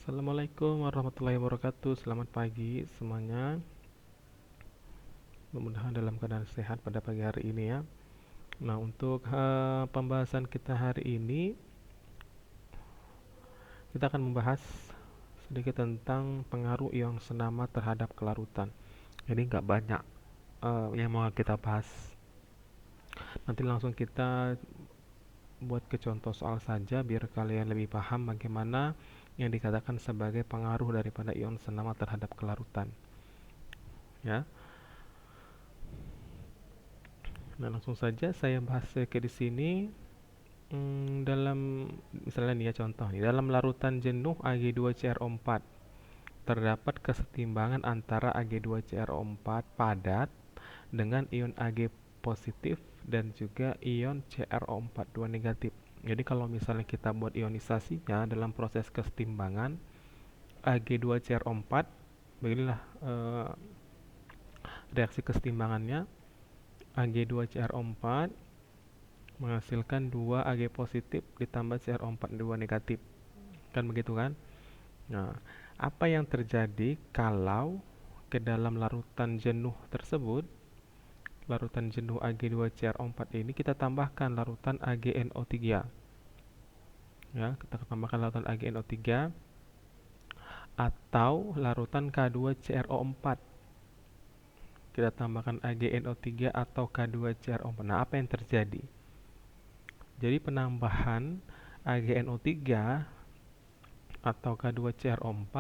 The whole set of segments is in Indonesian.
Assalamualaikum warahmatullahi wabarakatuh. Selamat pagi semuanya. Mudah-mudahan dalam keadaan sehat pada pagi hari ini ya. Nah, untuk pembahasan kita hari ini, kita akan membahas sedikit tentang pengaruh ion senama terhadap kelarutan. Jadi nggak banyak yang mau kita bahas. Nanti langsung kita buat ke contoh soal saja biar kalian lebih paham bagaimana yang dikatakan sebagai pengaruh daripada ion senama terhadap kelarutan. Ya. Nah, langsung saja saya bahas ke di sini. Dalam misalnya nih ya contoh nih, dalam larutan jenuh Ag2CrO4 terdapat kesetimbangan antara Ag2CrO4 padat dengan ion Ag positif dan juga ion CrO4 2 negatif. Jadi kalau misalnya kita buat ionisasinya dalam proses kesetimbangan Ag2CrO4, beginilah reaksi kesetimbangannya. Ag2CrO4 menghasilkan 2 Ag positif ditambah CrO4 2 negatif. Kan begitu kan? Nah, apa yang terjadi kalau ke dalam larutan jenuh tersebut, larutan jenuh Ag2CrO4 ini kita tambahkan larutan AgNO3. Ya, kita tambahkan larutan AgNO3 atau larutan K2CrO4. Kita tambahkan AgNO3 atau K2CrO4. Nah, apa yang terjadi? Jadi penambahan AgNO3 atau K2CrO4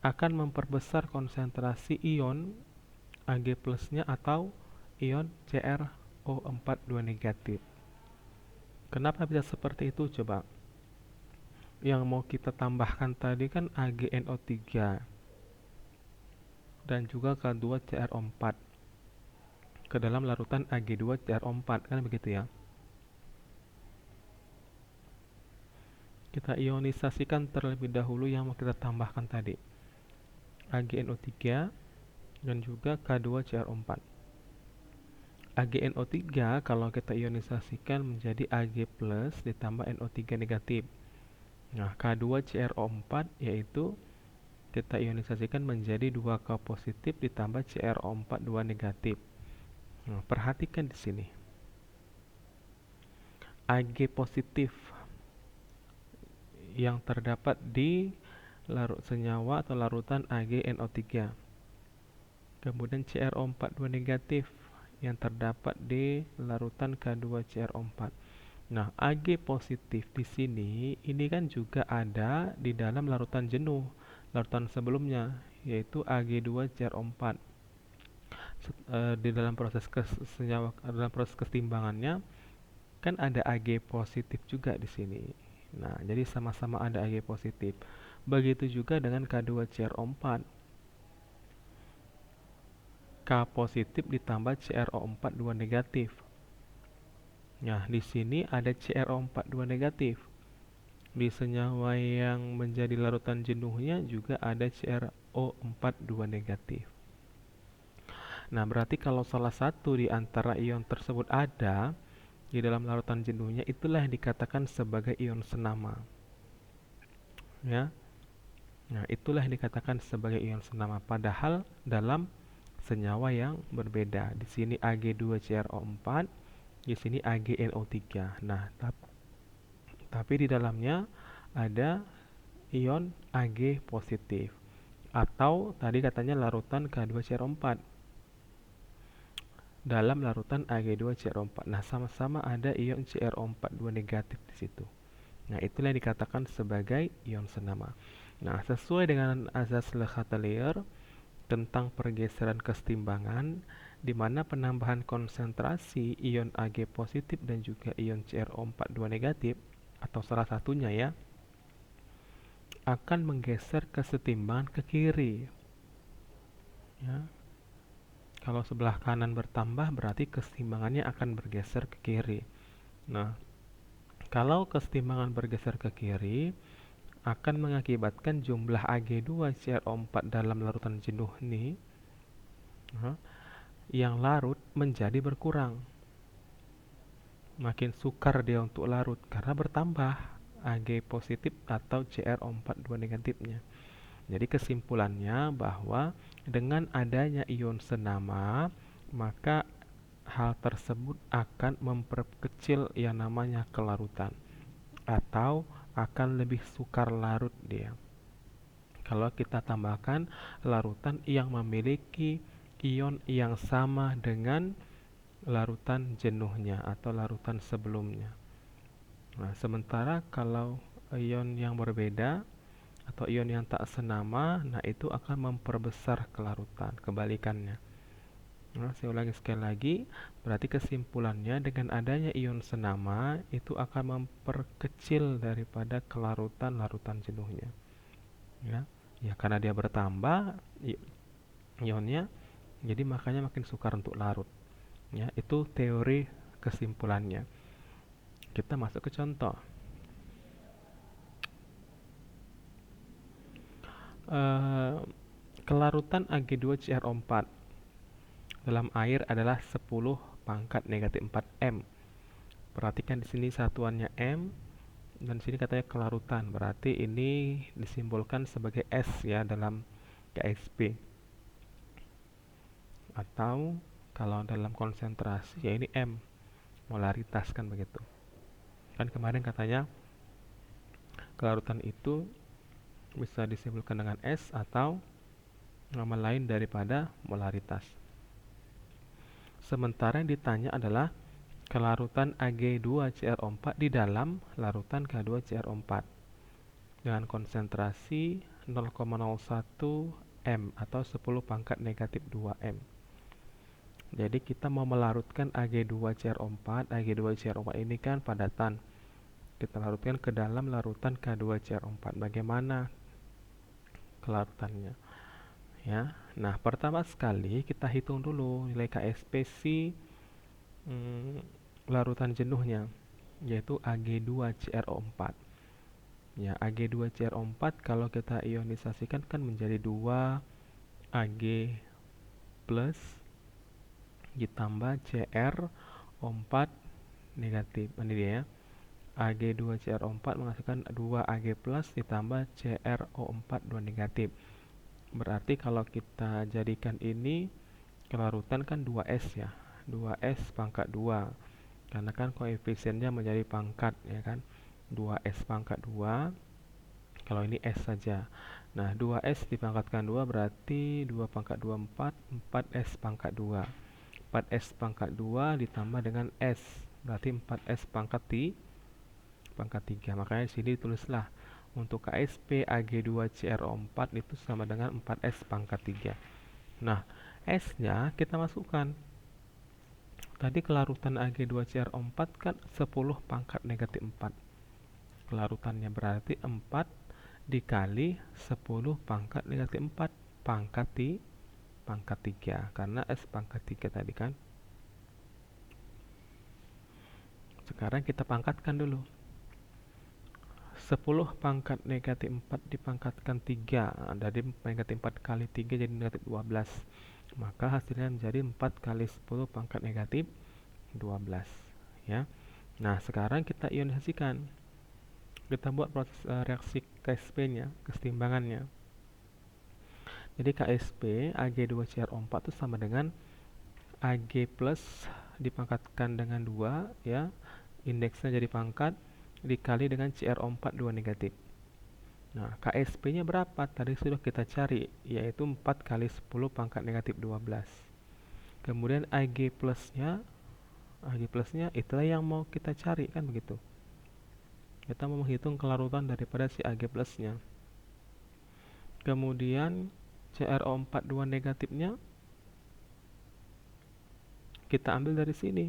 akan memperbesar konsentrasi ion Ag plusnya atau ion CrO4 2 negatif. Kenapa bisa seperti itu coba? Yang mau kita tambahkan tadi kan AgNO3 dan juga K2CrO4 ke dalam larutan Ag2CrO4 kan begitu ya. Kita ionisasikan terlebih dahulu yang mau kita tambahkan tadi, AgNO3 dan juga K2CrO4. AgNO3 kalau kita ionisasikan menjadi Ag plus ditambah NO3 negatif. Nah, K2CrO4 yaitu kita ionisasikan menjadi 2K positif ditambah CrO4 2 negatif. Nah, perhatikan di sini. Ag positif yang terdapat di larut senyawa atau larutan AgNO3. Kemudian CrO4 2 negatif yang terdapat di larutan K2CrO4. Nah, Ag positif di sini ini kan juga ada di dalam larutan jenuh, larutan sebelumnya yaitu Ag2CrO4. Di dalam proses senyawa dalam proses kesetimbangannya kan ada Ag positif juga di sini. Nah, jadi sama-sama ada Ag positif. Begitu juga dengan K2CrO4. K positif ditambah CrO4 2 negatif. Nah, di sini ada CrO4 2 negatif. Di senyawa yang menjadi larutan jenuhnya juga ada CrO4 2 negatif. Nah, berarti kalau salah satu di antara ion tersebut ada di dalam larutan jenuhnya, itulah yang dikatakan sebagai ion senama. Ya. Nah, itulah yang dikatakan sebagai ion senama. Padahal dalam senyawa yang berbeda. Di sini Ag2CrO4, di sini AgNO3. Nah, tapi di dalamnya ada ion Ag positif. Atau tadi katanya larutan K2CrO4 dalam larutan Ag2CrO4. Nah, sama-sama ada ion CrO4 2 negatif di situ. Nah, itulah yang dikatakan sebagai ion senama. Nah, sesuai dengan azas Le Chatelier tentang pergeseran kesetimbangan, di mana penambahan konsentrasi ion Ag positif dan juga ion CrO4 2 negatif, atau salah satunya ya, akan menggeser kesetimbangan ke kiri. Ya. Kalau sebelah kanan bertambah, berarti kesetimbangannya akan bergeser ke kiri. Nah, kalau kesetimbangan bergeser ke kiri, akan mengakibatkan jumlah Ag2CrO4 dalam larutan jenuh ini yang larut menjadi berkurang. Makin sukar dia untuk larut karena bertambah Ag positif atau CrO42 negatifnya. Jadi kesimpulannya bahwa dengan adanya ion senama, maka hal tersebut akan memperkecil yang namanya kelarutan atau akan lebih sukar larut dia. Kalau kita tambahkan larutan yang memiliki ion yang sama dengan larutan jenuhnya atau larutan sebelumnya. Nah, sementara kalau ion yang berbeda atau ion yang tak senama, nah itu akan memperbesar kelarutan, kebalikannya. Nah, saya ulangi sekali lagi, berarti kesimpulannya dengan adanya ion senama itu akan memperkecil daripada kelarutan-larutan jenuhnya. Ya, karena dia bertambah ionnya, jadi makanya makin sukar untuk larut. Ya, itu teori kesimpulannya. Kita masuk ke contoh. Kelarutan Ag2CrO4 dalam air adalah 10 pangkat negatif 4 M. Perhatikan di sini satuannya M dan sini katanya kelarutan. Berarti ini disimbolkan sebagai S ya dalam KSP. Atau kalau dalam konsentrasi ya ini M, molaritas kan begitu. Kan kemarin katanya kelarutan itu bisa disimbolkan dengan S atau nama lain daripada molaritas. Sementara yang ditanya adalah kelarutan Ag2CrO4 di dalam larutan K2CrO4 dengan konsentrasi 0,01 M atau 10 pangkat negatif 2 M. Jadi kita mau melarutkan Ag2CrO4. Ag2CrO4 ini kan padatan. Kita larutkan ke dalam larutan K2CrO4. Bagaimana kelarutannya? Ya. Nah, pertama sekali kita hitung dulu nilai KSP si larutan jenuhnya, yaitu Ag2CrO4. Ya, Ag2CrO4 kalau kita ionisasikan kan menjadi 2 Ag plus ditambah CrO4 negatif. Ini dia ya. Ag2CrO4 menghasilkan 2 Ag plus ditambah CrO4 2 negatif. Berarti kalau kita jadikan ini kelarutan kan 2S ya. 2S pangkat 2. Karena kan koefisiennya menjadi pangkat ya kan. 2S pangkat 2. Kalau ini S saja. Nah, 2S dipangkatkan 2 berarti 2 pangkat 2 4, 4S pangkat 2. 4S pangkat 2 ditambah dengan S. Berarti 4S pangkat 3. Makanya sini ditulislah untuk KSP Ag2CrO4 itu sama dengan 4S pangkat 3. Nah, S-nya kita masukkan. Tadi kelarutan Ag2CrO4 kan 10 pangkat negatif 4. Kelarutannya berarti 4 dikali 10 pangkat negatif 4 pangkat 3. Karena S pangkat 3 tadi kan. Sekarang kita pangkatkan dulu. 10 pangkat negatif 4 dipangkatkan 3. Dari negatif 4 kali 3 jadi negatif 12. Maka hasilnya menjadi 4 kali 10 pangkat negatif 12 ya. Nah, sekarang kita ionisasikan. Kita buat proses reaksi KSP-nya, kesetimbangannya. Jadi KSP Ag2CrO4 itu sama dengan Ag plus dipangkatkan dengan 2 ya. Indeksnya jadi pangkat dikali dengan CrO4 2 negatif. Nah, KSP-nya berapa? Tadi sudah kita cari, yaitu 4 kali 10 pangkat negatif 12. Kemudian Ag plusnya itulah yang mau kita cari kan begitu. Kita mau menghitung kelarutan daripada si Ag plusnya. Kemudian CrO4 2 negatifnya kita ambil dari sini.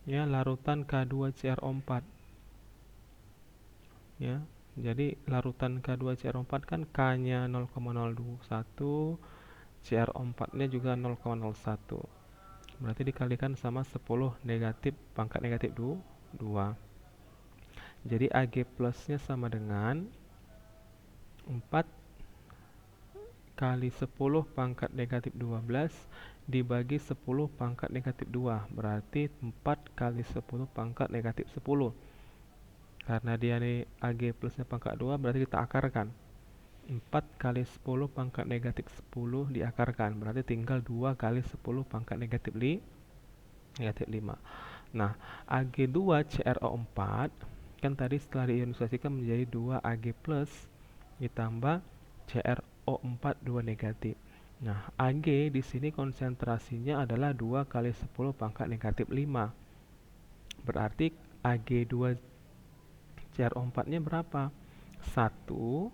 Ya, larutan K2CrO4. Ya, jadi larutan K2CrO4 kan K-nya 0,01, CrO4-nya juga 0,01. Berarti dikalikan sama 10 negatif pangkat negatif 2. Jadi Ag plusnya sama dengan 4 kali 10 pangkat negatif 12 dibagi 10 pangkat negatif 2. Berarti 4 kali 10 pangkat negatif 10. Karena dia nih AG plusnya pangkat 2, berarti kita akarkan. 4 kali 10 pangkat negatif 10 diakarkan, berarti tinggal 2 kali 10 pangkat negatif 5. Nah, Ag2 CrO4 kan tadi setelah diionisasikan menjadi 2 Ag plus ditambah CrO4 2 negatif. Nah, Ag di sini konsentrasinya adalah 2 kali 10 pangkat negatif 5. Berarti Ag2 CrO4-nya berapa? 1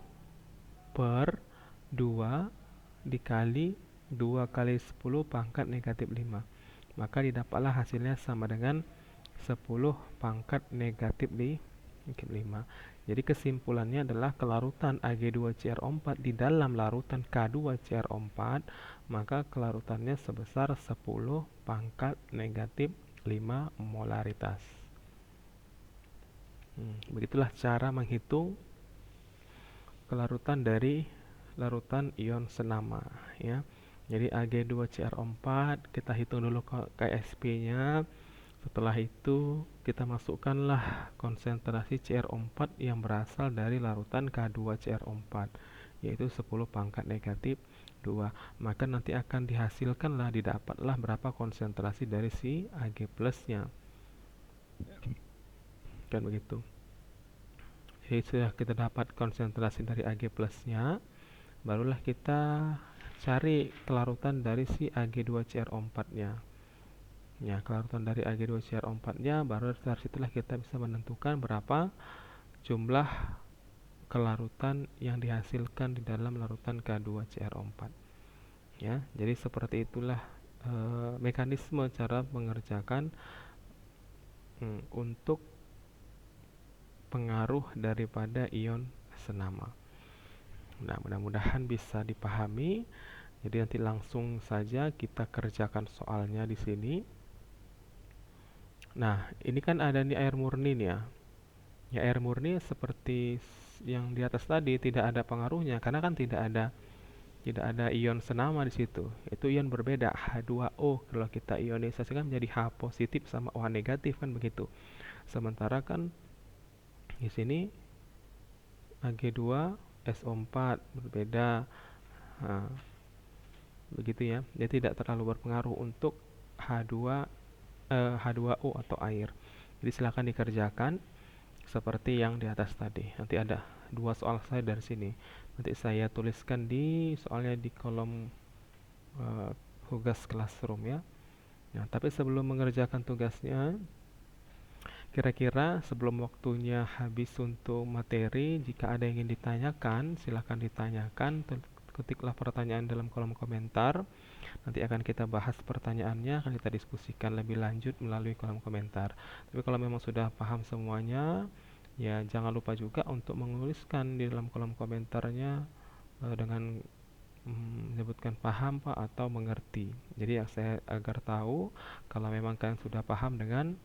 per 2 dikali 2 kali 10 pangkat negatif 5. Maka didapatlah hasilnya sama dengan 10 pangkat negatif 5. Jadi kesimpulannya adalah kelarutan Ag2CrO4 di dalam larutan K2CrO4, maka kelarutannya sebesar 10 pangkat negatif 5 molaritas. Begitulah cara menghitung kelarutan dari larutan ion senama ya. Jadi Ag2CrO4 kita hitung dulu KSP-nya. Setelah itu kita masukkanlah konsentrasi CrO4 yang berasal dari larutan K2CrO4, yaitu 10 pangkat negatif 2. Maka nanti akan dihasilkanlah, didapatlah berapa konsentrasi dari si Ag plusnya. Kan begitu. Jadi sudah kita dapat konsentrasi dari Ag plusnya, barulah kita cari kelarutan dari si Ag2CrO4-nya. Ya, kelarutan dari Ag2CrO4-nya, baru dari situlah kita bisa menentukan berapa jumlah kelarutan yang dihasilkan di dalam larutan K2CrO4. Ya, jadi seperti itulah mekanisme cara mengerjakan untuk pengaruh daripada ion senama. Nah, mudah-mudahan bisa dipahami. Jadi nanti langsung saja kita kerjakan soalnya di sini. Nah, ini kan ada nih air murni nih ya. Ya, air murni seperti yang di atas tadi tidak ada pengaruhnya karena kan tidak ada ion senama di situ. Itu ion berbeda, H2O. Kalau kita ionisasikan menjadi H positif sama OH negatif kan begitu. Sementara kan di sini Ag2SO4 berbeda. Nah, begitu ya. Dia tidak terlalu berpengaruh untuk H2O atau air. Jadi silakan dikerjakan seperti yang di atas tadi. Nanti ada 2 soal saya dari sini. Nanti saya tuliskan di soalnya di kolom tugas classroom ya. Nah, tapi sebelum mengerjakan tugasnya, kira-kira sebelum waktunya habis untuk materi, jika ada yang ingin ditanyakan, silakan ditanyakan. Ketiklah pertanyaan dalam kolom komentar. Nanti akan kita bahas pertanyaannya, akan kita diskusikan lebih lanjut melalui kolom komentar. Tapi kalau memang sudah paham semuanya, ya jangan lupa juga untuk menuliskan di dalam kolom komentarnya dengan menyebutkan paham Pak atau mengerti. Jadi yang saya agar tahu kalau memang kalian sudah paham dengan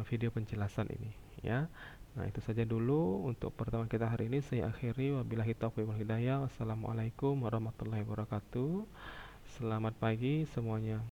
video penjelasan ini ya. Nah, itu saja dulu untuk pertemuan kita hari ini. Saya akhiri, wabillahi taufiq wal hidayah. Wassalamualaikum warahmatullahi wabarakatuh. Selamat pagi semuanya.